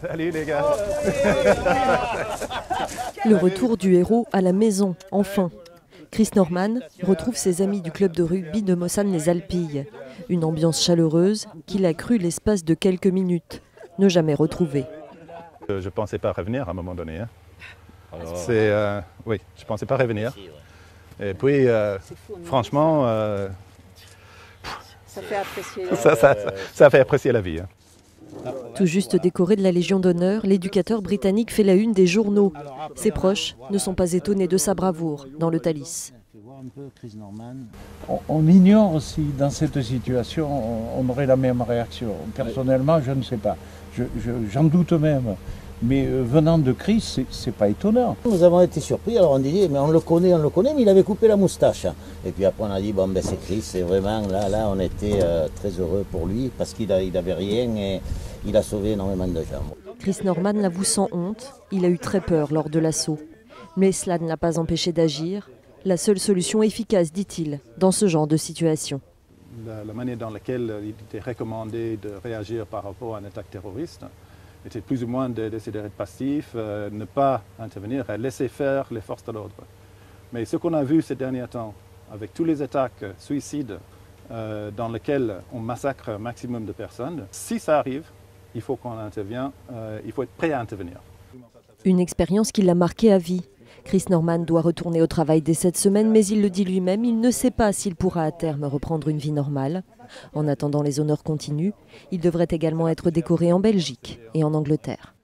Salut les gars. Le retour du héros à la maison, enfin. Chris Norman retrouve ses amis du club de rugby de Mossane-les-Alpilles. Une ambiance chaleureuse qu'il a cru l'espace de quelques minutes, ne jamais retrouvée. Je ne pensais pas revenir à un moment donné. Hein. Oui, je ne pensais pas revenir. Et puis, franchement, ça fait apprécier, ça fait apprécier la vie. Hein. Tout juste décoré de la Légion d'honneur, l'éducateur britannique fait la une des journaux. Ses proches ne sont pas étonnés de sa bravoure dans le Thalys. On ignore si dans cette situation on aurait la même réaction. Personnellement, je ne sais pas. J'en doute même. Mais venant de Chris, c'est pas étonnant. Nous avons été surpris, alors on disait, mais on le connaît, mais il avait coupé la moustache. Et puis après on a dit, bon ben c'est Chris, c'est vraiment, là on était très heureux pour lui, parce qu'il n'avait rien et il a sauvé énormément de gens. Chris Norman l'avoue sans honte, il a eu très peur lors de l'assaut. Mais cela ne l'a pas empêché d'agir. La seule solution efficace, dit-il, dans ce genre de situation. La manière dans laquelle il était recommandé de réagir par rapport à une attaque terroriste était plus ou moins d'essayer d'être passif, ne pas intervenir, laisser faire les forces de l'ordre. Mais ce qu'on a vu ces derniers temps, avec tous les attaques suicides dans lesquelles on massacre un maximum de personnes, si ça arrive, il faut qu'on intervienne, il faut être prêt à intervenir. Une expérience qui l'a marqué à vie. Chris Norman doit retourner au travail dès cette semaine, mais il le dit lui-même, il ne sait pas s'il pourra à terme reprendre une vie normale. En attendant, les honneurs continuent. Il devrait également être décoré en Belgique et en Angleterre.